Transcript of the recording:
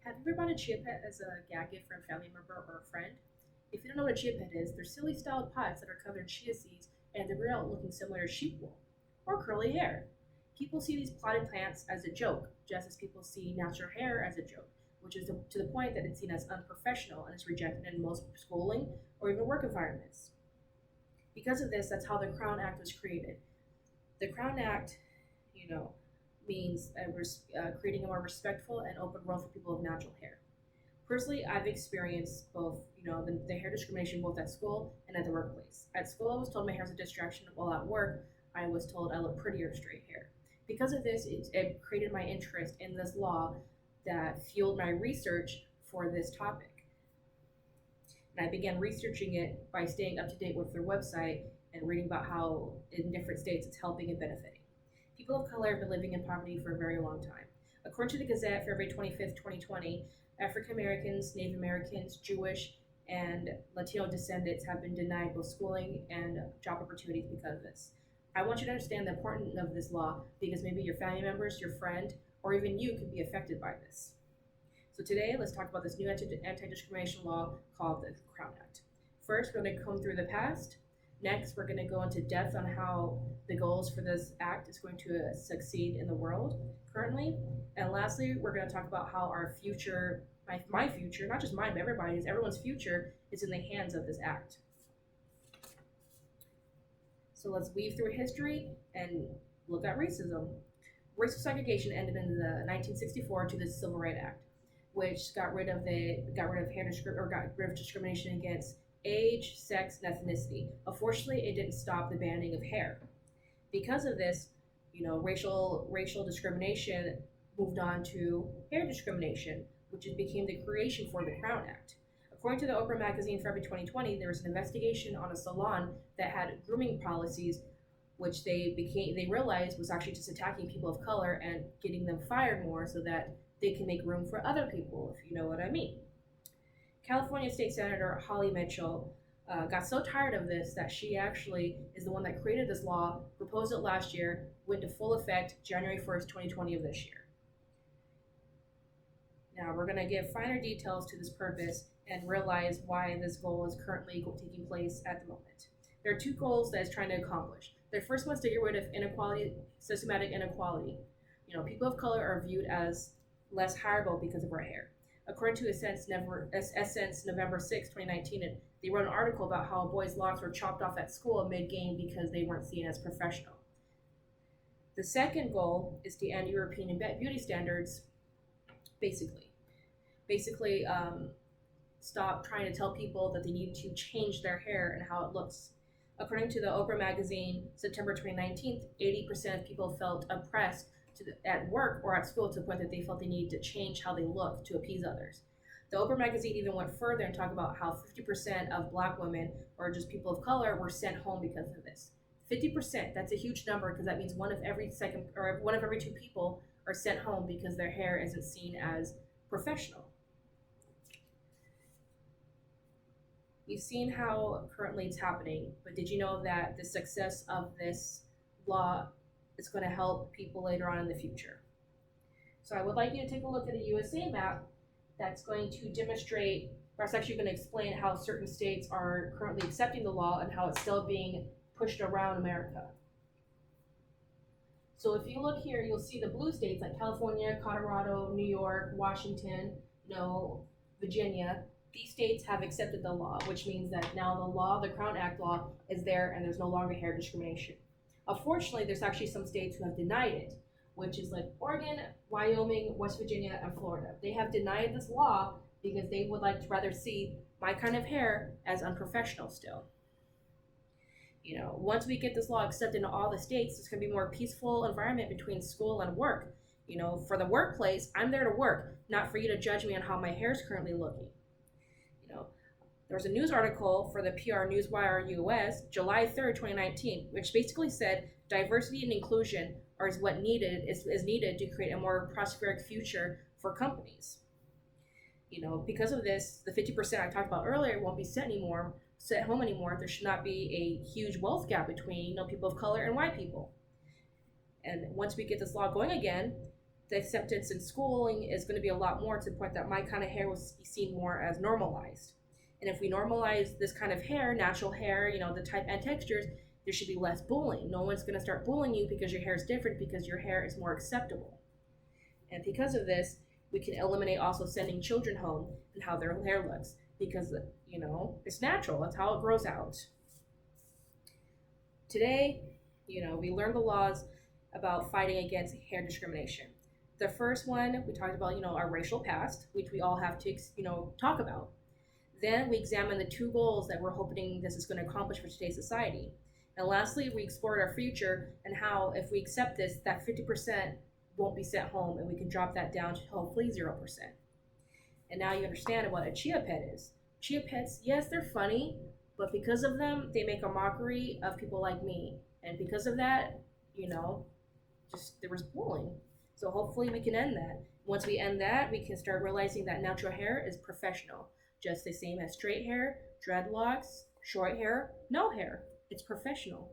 Have you ever bought a chia pet as a gag gift for a family member or a friend? If you don't know what a chia pet is, they're silly styled pots that are covered in chia seeds and they grow out looking similar to sheep wool or curly hair. People see these potted plants as a joke, just as people see natural hair as a joke, which is to the point that it's seen as unprofessional and is rejected in most schooling or even work environments. Because of this, that's how the Crown Act was created. The Crown Act, you know, means creating a more respectful and open world for people with natural hair. Personally, I've experienced both, the hair discrimination both at school and at the workplace. At school, I was told my hair is a distraction, while at work, I was told I look prettier with straight hair. Because of this, it created my interest in this law that fueled my research for this topic. And I began researching it by staying up to date with their website and reading about how in different states it's helping and benefiting. People of color have been living in poverty for a very long time. According to the Gazette, February 25th, 2020, African Americans, Native Americans, Jewish, and Latino descendants have been denied both schooling and job opportunities because of this. I want you to understand the importance of this law because maybe your family members, your friend, or even you could be affected by this. So today, let's talk about this new anti-discrimination law called the Crown Act. First, we're going to come through the past. Next, we're going to go into depth on how the goals for this act is going to succeed in the world currently. And lastly, we're going to talk about how our future, my future, not just mine, but everyone's future is in the hands of this act. So let's weave through history and look at racism. Racial segregation ended in the 1964 to the Civil Rights Act, which got rid of discrimination against age, sex, and ethnicity. Unfortunately, it didn't stop the banning of hair. Because of this, racial discrimination moved on to hair discrimination, which became the creation for the Crown Act. According to the Oprah magazine, February 2020, there was an investigation on a salon that had grooming policies, which they realized was actually just attacking people of color and getting them fired more so that they can make room for other people, if you know what I mean. California State Senator Holly Mitchell got so tired of this that she actually is the one that created this law, proposed it last year, went to full effect January 1st, 2020 of this year. Now we're going to give finer details to this purpose and realize why this goal is currently taking place at the moment. There are two goals that it's trying to accomplish. The first one is to get rid of inequality, systematic inequality. People of color are viewed as less hireable because of our hair. According to Essence November 6, 2019, they wrote an article about how boys' locks were chopped off at school mid-game because they weren't seen as professional. The second goal is to end European beauty standards, basically stop trying to tell people that they need to change their hair and how it looks. According to the Oprah magazine, September 2019, 80% of people felt oppressed at work or at school to the point that they felt they needed to change how they look to appease others. The Oprah magazine even went further and talked about how 50% of Black women or just people of color were sent home because of this. 50%, that's a huge number because that means one of every two people are sent home because their hair isn't seen as professional. You've seen how currently it's happening, but did you know that the success of this law is going to help people later on in the future? So I would like you to take a look at a USA map that's going to demonstrate, or it's actually going to explain how certain states are currently accepting the law and how it's still being pushed around America. So if you look here, you'll see the blue states like California, Colorado, New York, Washington, Virginia. These states have accepted the law, which means that now the Crown Act law is there and there's no longer hair discrimination. Unfortunately, there's actually some states who have denied it, which is like Oregon, Wyoming, West Virginia, and Florida. They have denied this law because they would like to rather see my kind of hair as unprofessional still. Once we get this law accepted in all the states, it's going to be a more peaceful environment between school and work. For the workplace, I'm there to work, not for you to judge me on how my hair is currently looking. There was a news article for the PR Newswire US, July 3rd, 2019, which basically said diversity and inclusion is needed to create a more prosperous future for companies. Because of this, the 50% I talked about earlier won't be sent home anymore. There should not be a huge wealth gap between people of color and white people. And once we get this law going again, The acceptance in schooling is going to be a lot more, to the point that my kind of hair will be seen more as normalized. And if we normalize this kind of hair, natural hair, the type and textures, there should be less bullying. No one's going to start bullying you because your hair is different, because your hair is more acceptable. And because of this, we can eliminate also sending children home and how their hair looks, because it's natural. That's how it grows out. Today, we learned the laws about fighting against hair discrimination. The first one, we talked about, our racial past, which we all have to, talk about. Then we examine the 2 goals that we're hoping this is going to accomplish for today's society. And lastly, we explored our future and how, if we accept this, that 50% won't be sent home, and we can drop that down to hopefully 0%. And now you understand what a chia pet is. Chia pets, yes, they're funny, but because of them, they make a mockery of people like me. And because of that, there was bullying. So hopefully we can end that. Once we end that, we can start realizing that natural hair is professional, just the same as straight hair, dreadlocks, short hair, no hair. It's professional.